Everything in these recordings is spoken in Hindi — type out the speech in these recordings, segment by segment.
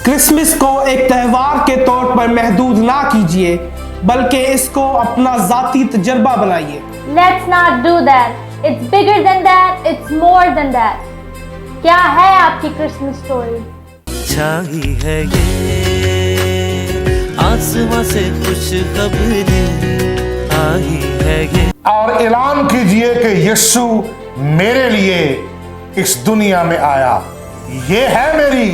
क्रिसमस को एक त्यौहार के तौर पर महदूद ना कीजिए, बल्कि इसको अपना ज़ाती तजर्बा बनाइए। Let's not do that. It's bigger than that. It's more than that. क्या है आपकी क्रिसमस स्टोरी? छाई है ये आसमां से खुश खबरें आई है ये, और ऐलान कीजिए कि यीशु मेरे लिए इस दुनिया में आया। ये है मेरी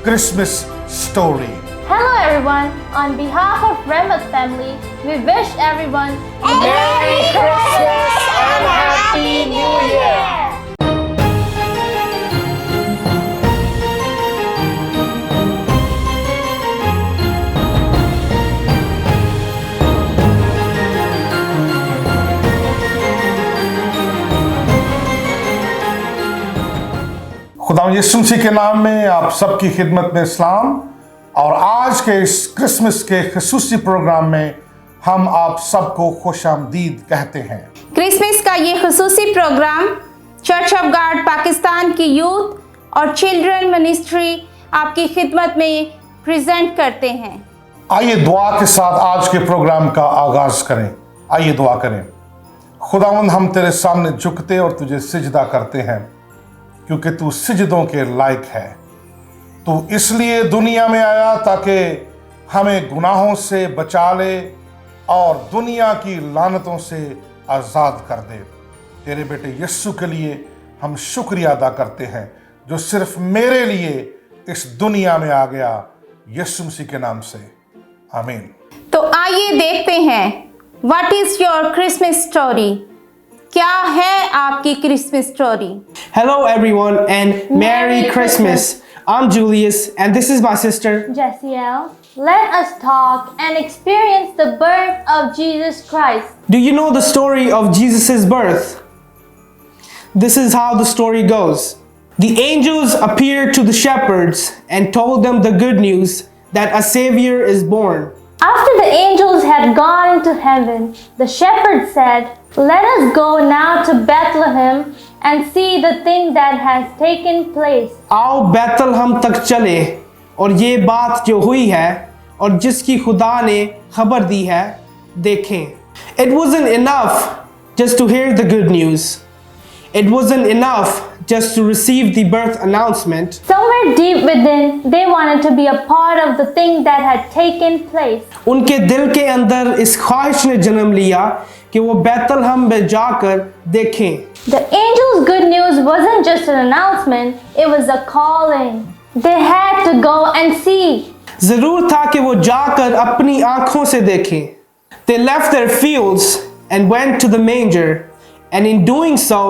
Christmas story. Hello everyone. On behalf of Remeth family, we wish everyone a Merry Christmas and Happy New Year. खुदा यीशु मसीह के नाम में आप सबकी खिदमत में सलाम। और आज के इस क्रिसमस के खुसूसी प्रोग्राम में हम आप सबको खुशामदीद कहते हैं। क्रिसमस का ये खुसूसी programme church of God Pakistan की यूथ और चिल्ड्रन मिनिस्ट्री आपकी खिदमत में प्रेजेंट करते हैं। आइए दुआ के साथ आज के प्रोग्राम का आगाज करें। आइए दुआ करें। खुदावंद, हम तेरे सामने झुकते और तुझे सिजदा करते हैं, क्योंकि तू सिजदों के लायक है। तू इसलिए दुनिया में आया ताकि हमें गुनाहों से बचा ले और दुनिया की लानतों से आज़ाद कर दे। तेरे बेटे यीशु के लिए हम शुक्रिया अदा करते हैं, जो सिर्फ मेरे लिए इस दुनिया में आ गया, यीशु मसीह के नाम से, आमीन। तो आइए देखते हैं, what is your Christmas story? क्या है आपकी Christmas story? Hello everyone and Merry Christmas. I'm Julius and this is my sister Jessiel, let us talk and experience the birth of Jesus Christ. Do you know the story of Jesus' birth? This is how the story goes. The angels appeared to the shepherds and told them the good news that a savior is born. After the angels had gone into heaven, the shepherds said, "Let us go now to Bethlehem and see the thing that has taken place." आओ बैतलहम तक चले और ये बात जो हुई है और जिसकी खुदा ने खबर दी है देखें। It wasn't enough just to hear the good news. It wasn't enough just to receive the birth announcement. Somewhere deep within, they wanted to be a part of the thing that had taken place. उनके दिल के अंदर इस ख्वाहिश ने जन्म लिया कि वो बैतलहम में जाकर देखें। The angels' good news wasn't just an announcement, it was a calling. They had to go and see. जरूर था कि वो जाकर अपनी आंखों से देखें। They left their fields and went to the manger, and in doing so,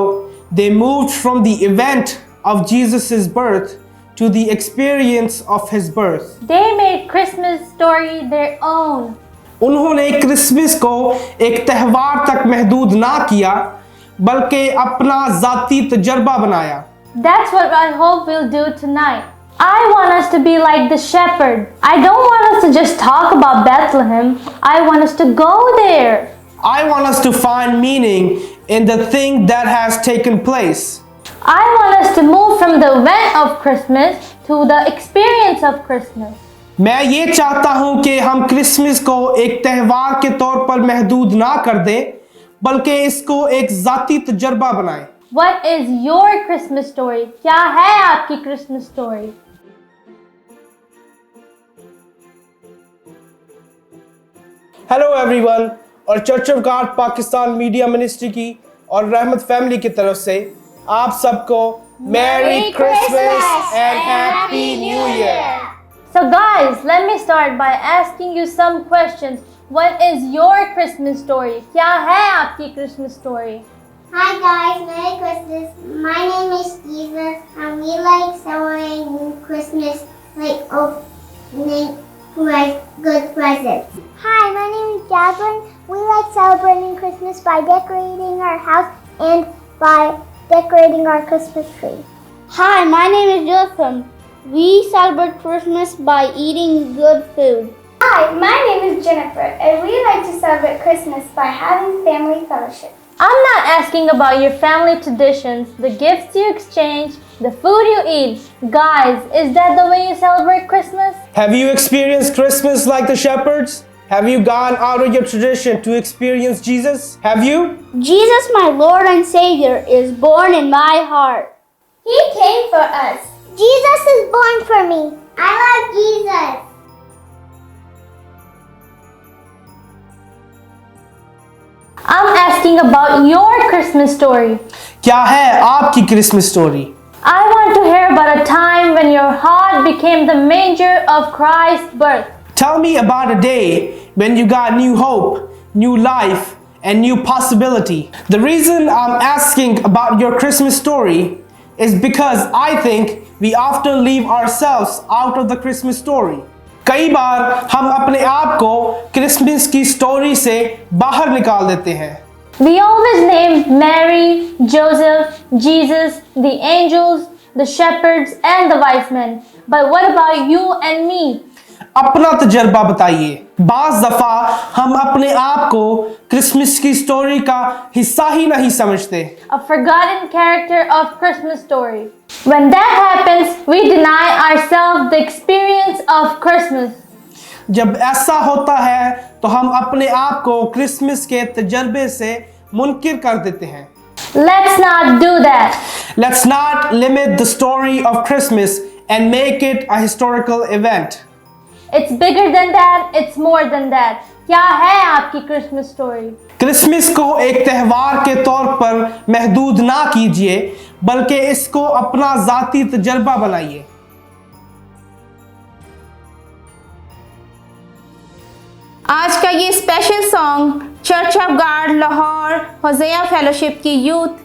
they moved from the event of Jesus' birth to the experience of his birth. They made Christmas story their own. उन्होंने क्रिसमस को एक त्यौहार तक महदूद ना किया, बल्कि अपना ज़ाती तजर्बा बनाया। That's what I hope we'll do tonight. I want us to be like the shepherd. I don't want us to just talk about Bethlehem. I want us to go there. I want us to find meaning in the thing that has taken place. I want us to move from the event of Christmas to the experience of Christmas. मैं ये चाहता हूँ कि हम क्रिसमस को एक त्यौहार के तौर पर महदूद ना कर दें, बल्कि इसको एक ज़ाती तजर्बा बनाएं। What is your Christmas story? क्या है आपकी Christmas story? हेलो एवरीवन, और church of God Pakistan media ministry की और रहमत फैमिली की तरफ से आप सबको merry Christmas and happy new year. So guys, let me start by asking you some questions. What is your Christmas story? क्या है आपकी Christmas story? Hi guys, Merry Christmas. My name is Jesus and we like celebrating Christmas like opening good presents. Hi, my name is Jasmine. We like celebrating Christmas by decorating our house and by decorating our Christmas tree. Hi, my name is Jotham. We celebrate Christmas by eating good food. Hi, my name is Jennifer and we like to celebrate Christmas by having family fellowship. I'm not asking about your family traditions, the gifts you exchange, the food you eat. Guys, is that the way you celebrate Christmas? Have you experienced Christmas like the shepherds? Have you gone out of your tradition to experience Jesus? Have you? Jesus, my Lord and Savior, is born in my heart. He came for us. Jesus is born for me. I love Jesus. I'm asking about your Christmas story. क्या है आपकी Christmas story? I want to hear about a time when your heart became the manger of Christ's birth. Tell me about a day when you got new hope, new life, and new possibility. The reason I'm asking about your Christmas story is because I think we often leave ourselves out of the Christmas story. कई बार हम अपने आप को क्रिसमस की स्टोरी से बाहर निकाल देते हैं. We always name Mary, Joseph, Jesus, the angels, the shepherds, and the wise men. But what about you and me? अपना तजर्बा बताइए. बाज़ दफा हम अपने आप को क्रिसमस की स्टोरी का हिस्सा ही नहीं समझते. A forgotten character of Christmas story. When that happens, we deny ourselves the experience of Christmas. जब ऐसा होता है तो हम अपने आप को क्रिसमस के तजर्बे से मुनकिर कर देते हैं. Let's not do that. Let's not limit the story of Christmas and make it a historical event. It's bigger than that, it's more than that. क्या है आपकी Christmas story? क्रिसमस को एक त्यौहार के तौर पर महदूद ना कीजिए, बल्कि इसको अपना ज़ाती तजर्बा बनाइए. आज का ये special song church of God Lahore Hosea fellowship की यूथ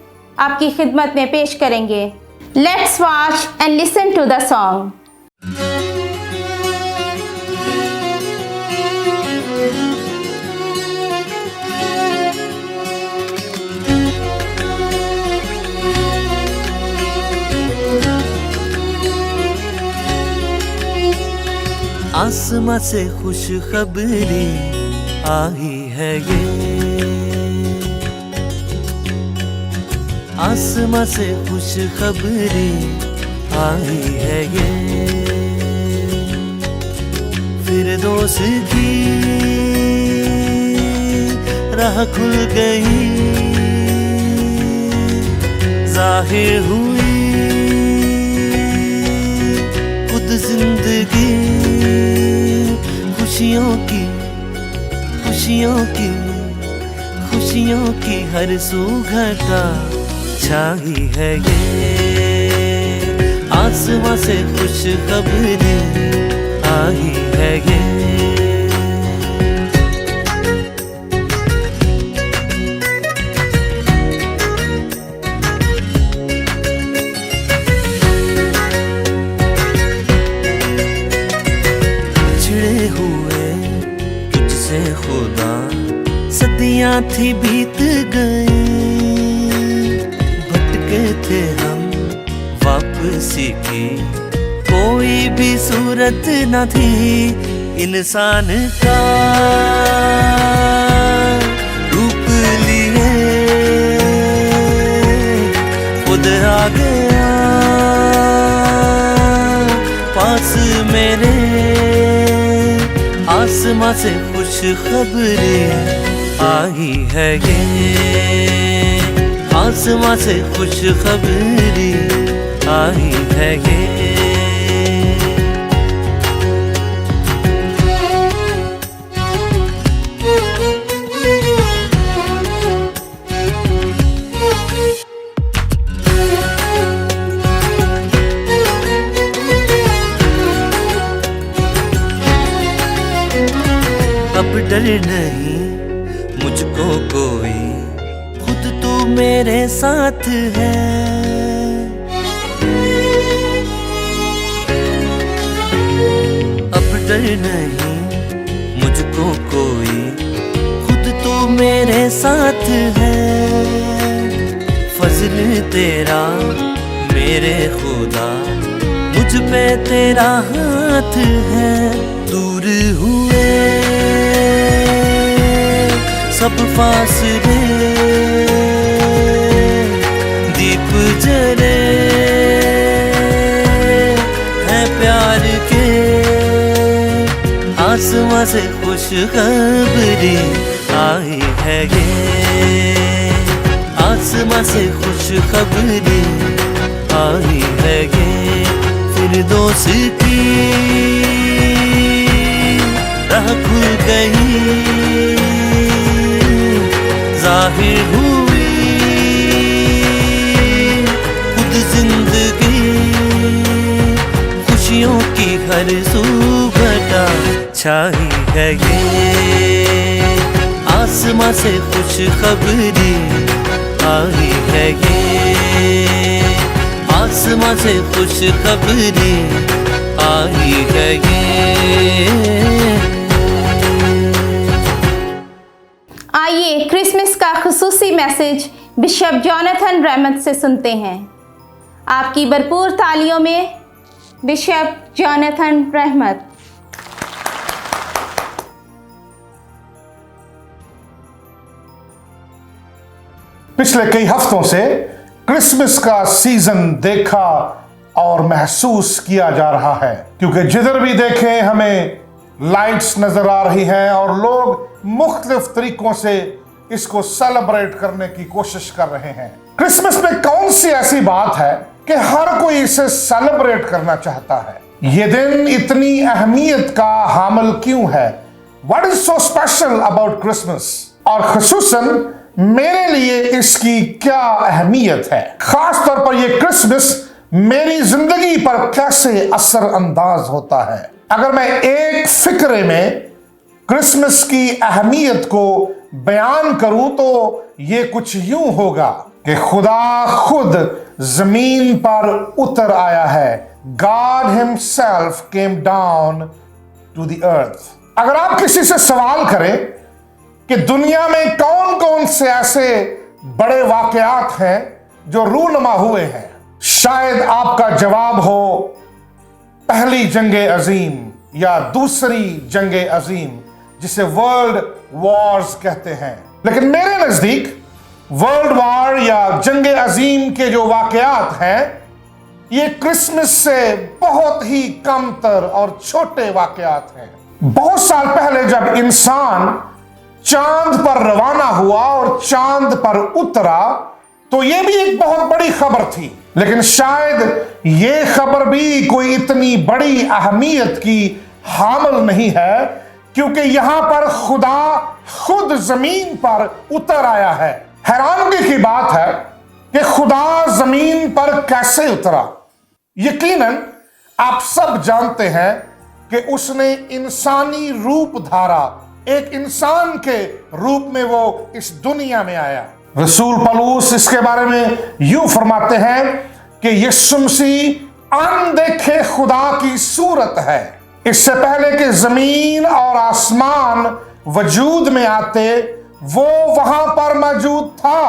आपकी खिदमत में पेश करेंगे. Let's watch and listen to the song. आसमां से खुशखबरी आई है ये, आसमां से खुशखबरी आई है ये, फिरदौस की राह खुल गई, जाहिर हुई खुद जिंदगी, खुशियों की खुशियों की खुशियों की हर सुगंधा छाई है ये, आसमां से खुशखबरी आई है ये. सदियां थी बीत गई, भटके थे हम वापसी की, कोई भी सूरत न थी इंसान का रूप लिए, खुद आ गया पास मेरे, आसमां से खुशखबरी आई है ये, आसमां से खुशखबरी आई है ये. अब डर नहीं मुझको कोई, खुद तू मेरे साथ है, अब डर नहीं मुझको कोई, खुद तू मेरे साथ है, फजल तेरा मेरे खुदा, मुझ पे तेरा हाथ है, दूर हुए सब फासले, दीप जले आसमां से खुशखबरी आई है ये, आसमां से खुशखबरी आई है ये। फिरदौस की राह खुल गई, जाहिर हुई खुद जिंदगी, खुशियों की हर सुबह छाई है ये, आसमां से खुशखबरी आई है ये, आसमां से खुशखबरी आई है ये। आइए क्रिसमस का खुसूसी मैसेज बिशप जोनाथन रहमत से सुनते हैं। आपकी भरपूर तालियों में बिशप जोनाथन रहमत। पिछले कई हफ्तों से क्रिसमस का सीजन देखा और महसूस किया जा रहा है, क्योंकि जिधर भी देखें हमें लाइट्स नजर आ रही हैं और लोग मुख्तलिफ तरीकों से इसको सेलिब्रेट करने की कोशिश कर रहे हैं। क्रिसमस में कौन सी ऐसी बात है कि हर कोई इसे सेलिब्रेट करना चाहता है? ये दिन इतनी अहमियत का हामिल क्यों है? What is so special about Christmas? और खुसूसन मेरे लिए इसकी क्या अहमियत है? खास तौर पर यह क्रिसमस मेरी जिंदगी पर कैसे असर अंदाज होता है? अगर मैं एक फिक्रे में क्रिसमस की अहमियत को बयान करूं तो ये कुछ यूं होगा कि खुदा खुद जमीन पर उतर आया है। God himself came down to the earth. अगर आप किसी से सवाल करें कि दुनिया में कौन कौन से ऐसे बड़े वाकयात हैं जो रूनुमा हुए हैं, शायद आपका जवाब हो पहली जंगे अजीम या दूसरी जंगे अजीम, जिसे वर्ल्ड वॉर्स कहते हैं। लेकिन मेरे नजदीक वर्ल्ड वॉर या जंगे अजीम के जो वाकयात हैं, ये क्रिसमस से बहुत ही कमतर और छोटे वाकयात हैं। बहुत साल पहले जब इंसान चांद पर रवाना हुआ और चांद पर उतरा तो यह भी एक बहुत बड़ी खबर थी, लेकिन शायद यह खबर भी कोई इतनी बड़ी अहमियत की हामिल नहीं है, क्योंकि यहां पर खुदा खुद जमीन पर उतर आया है। हैरानगी की बात है कि खुदा जमीन पर कैसे उतरा। यकीनन आप सब जानते हैं कि उसने इंसानी रूप धारा, एक इंसान के रूप में वो इस दुनिया में आया। रसूल पौलुस इसके बारे में यूं फरमाते हैं कि यीशु मसीह अनदेखे खुदा की सूरत है। इससे पहले कि जमीन और आसमान वजूद में आते वो वहां पर मौजूद था,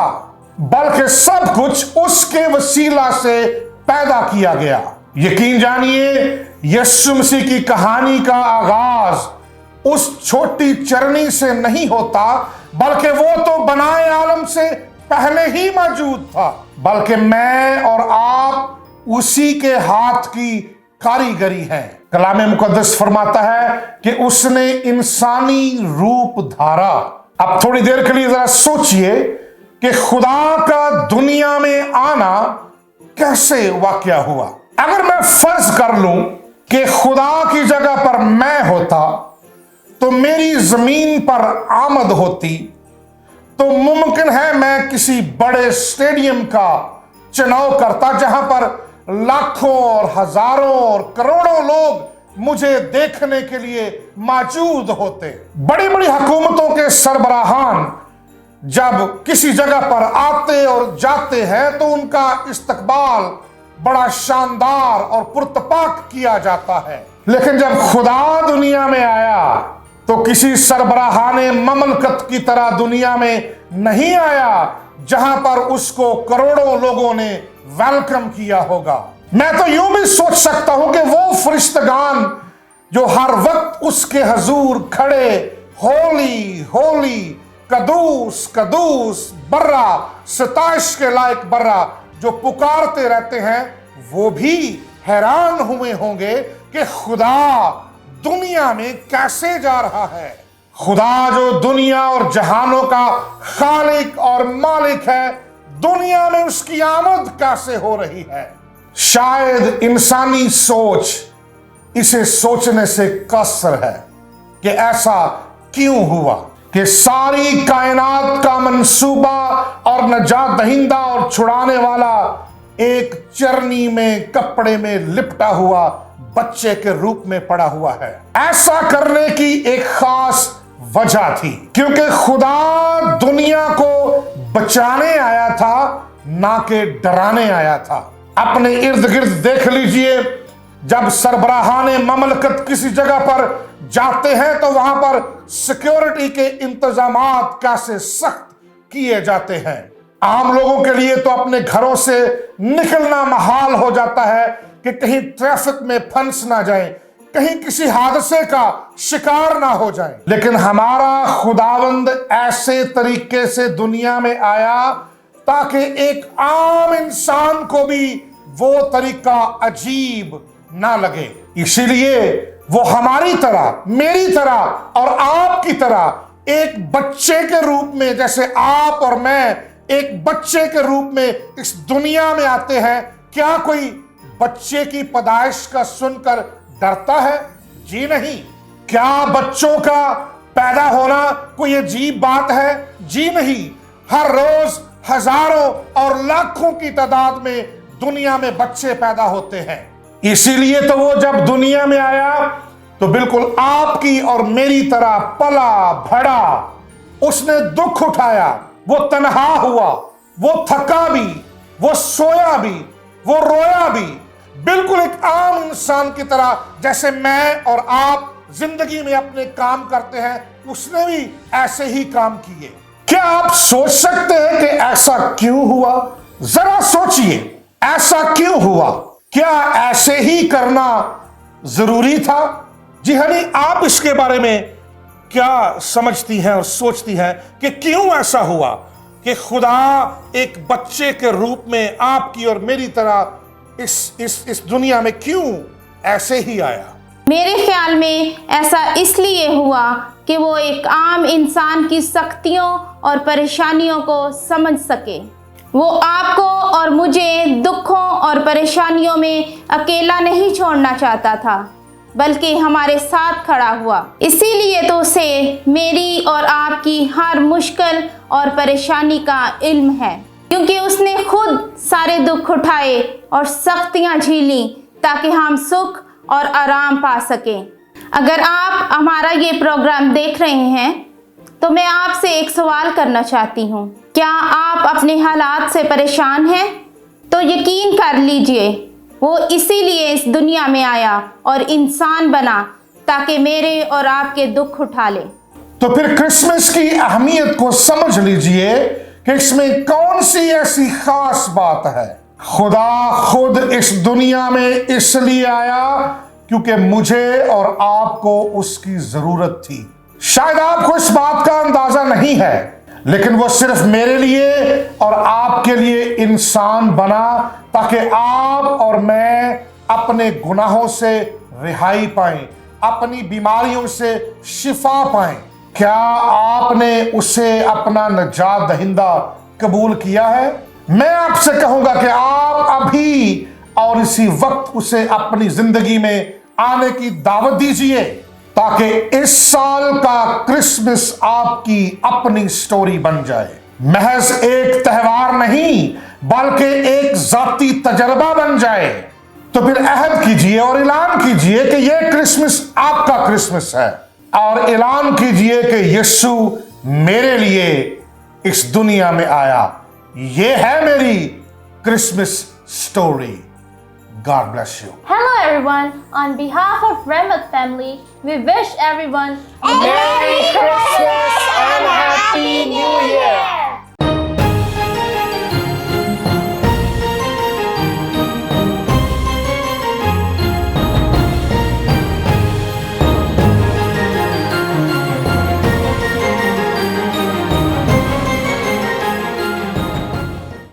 बल्कि सब कुछ उसके वसीला से पैदा किया गया। यकीन जानिए, यीशु मसीह की कहानी का आगाज उस छोटी चरनी से नहीं होता, बल्कि वो तो बनाए आलम से पहले ही मौजूद था। बल्कि मैं और आप उसी के हाथ की कारीगरी है। कलाम मुकद्दस फरमाता है कि उसने इंसानी रूप धारा। अब थोड़ी देर के लिए जरा सोचिए कि खुदा का दुनिया में आना कैसे वाकया हुआ। अगर मैं फर्ज कर लूं कि खुदा की जगह पर मैं होता तो मेरी जमीन पर आमद होती, तो मुमकिन है मैं किसी बड़े स्टेडियम का चुनाव करता जहां पर लाखों और हजारों और करोड़ों लोग मुझे देखने के लिए मौजूद होते। बड़ी बड़ी हुकूमतों के सरबराहान जब किसी जगह पर आते और जाते हैं तो उनका इस्तकबाल बड़ा शानदार और पुरतपाक किया जाता है। लेकिन जब खुदा दुनिया में आया तो किसी सरबराहाने ममलकत की तरह दुनिया में नहीं आया जहां पर उसको करोड़ों लोगों ने वेलकम किया होगा। मैं तो यूं भी सोच सकता हूं कि वो फरिश्तगान जो हर वक्त उसके हजूर खड़े होली होली कदूस कदूस बर्रा सताइश के लायक बर्रा जो पुकारते रहते हैं, वो भी हैरान हुए होंगे कि खुदा दुनिया दुनिया में कैसे जा रहा है। खुदा जो दुनिया और जहानों का खालिक और मालिक है, दुनिया में उसकी आमद कैसे हो रही है। शायद इंसानी सोच इसे सोचने से कसर है कि ऐसा क्यों हुआ कि सारी कायनात का मंसूबा और नजात दहिंदा और छुड़ाने वाला एक चरनी में कपड़े में लिपटा हुआ बच्चे के रूप में पड़ा हुआ है। ऐसा करने की एक खास वजह थी, क्योंकि खुदा दुनिया को बचाने आया था, ना कि डराने आया था। अपने इर्द गिर्द देख लीजिए, जब सरबराहाने ममलकत किसी जगह पर जाते हैं तो वहां पर सिक्योरिटी के इंतजामात कैसे सख्त किए जाते हैं। आम लोगों के लिए तो अपने घरों से निकलना महाल हो जाता है कि कहीं ट्रैफिक में फंस ना जाए, कहीं किसी हादसे का शिकार ना हो जाए। लेकिन हमारा खुदावंद ऐसे तरीके से दुनिया में आया ताकि एक आम इंसान को भी वो तरीका अजीब ना लगे। इसीलिए वो हमारी तरह, मेरी तरह और आपकी तरह एक बच्चे के रूप में, जैसे आप और मैं एक बच्चे के रूप में इस दुनिया में आते हैं। क्या कोई बच्चे की पैदाइश का सुनकर डरता है? जी नहीं। क्या बच्चों का पैदा होना कोई अजीब बात है? जी नहीं। हर रोज हजारों और लाखों की तादाद में दुनिया में बच्चे पैदा होते हैं। इसीलिए तो वो जब दुनिया में आया तो बिल्कुल आपकी और मेरी तरह पला भड़ा, उसने दुख उठाया, वो तन्हा हुआ, वो थका भी, वो सोया भी, वो रोया भी, बिल्कुल एक आम इंसान की तरह जैसे मैं और आप जिंदगी में अपने काम करते हैं, उसने भी ऐसे ही काम किए। क्या आप सोच सकते हैं कि ऐसा क्यों हुआ? जरा सोचिए, ऐसा क्यों हुआ? क्या ऐसे ही करना जरूरी था? जी हाँ, नहीं। आप इसके बारे में क्या समझती हैं और सोचती हैं कि क्यों ऐसा हुआ कि खुदा एक बच्चे के रूप में आपकी और मेरी तरह इस दुनिया में क्यों ऐसे ही आया? मेरे ख्याल में ऐसा इसलिए हुआ कि वो एक आम इंसान की सख्तियों और परेशानियों को समझ सके। वो आपको और मुझे दुखों और परेशानियों में अकेला नहीं छोड़ना चाहता था, बल्कि हमारे साथ खड़ा हुआ। इसीलिए तो उसे मेरी और आपकी हर मुश्किल और परेशानी का इल्म है, क्योंकि उसने खुद सारे दुख उठाए और सख्तियां झेली ताकि हम सुख और आराम पा सकें। अगर आप हमारा ये प्रोग्राम देख रहे हैं तो मैं आपसे एक सवाल करना चाहती हूँ। क्या आप अपने हालात से परेशान हैं? तो यकीन कर लीजिए वो इसीलिए इस दुनिया में आया और इंसान बना ताकि मेरे और आपके दुख उठा ले। तो फिर क्रिसमस की अहमियत को समझ लीजिए कि इसमें कौन सी ऐसी खास बात है। खुदा खुद इस दुनिया में इसलिए आया क्योंकि मुझे और आपको उसकी जरूरत थी। शायद आपको इस बात का अंदाजा नहीं है, लेकिन वो सिर्फ मेरे लिए और आपके लिए इंसान बना ताकि आप और मैं अपने गुनाहों से रिहाई पाएं, अपनी बीमारियों से शिफा पाएं। क्या आपने उसे अपना नजात दहिंदा कबूल किया है? मैं आपसे कहूंगा कि आप अभी और इसी वक्त उसे अपनी जिंदगी में आने की दावत दीजिए ताकि इस साल का क्रिसमस आपकी अपनी स्टोरी बन जाए। महज एक त्योहार नहीं बल्कि एक जाती तजर्बा बन जाए। तो फिर अहद कीजिए और ऐलान कीजिए कि यह क्रिसमस आपका क्रिसमस है, और ऐलान कीजिए कि यीशु मेरे लिए इस दुनिया में आया। यह है मेरी Christmas story. God bless you. Hello everyone, on behalf of Remote family, we wish everyone Merry Christmas and Happy New Year!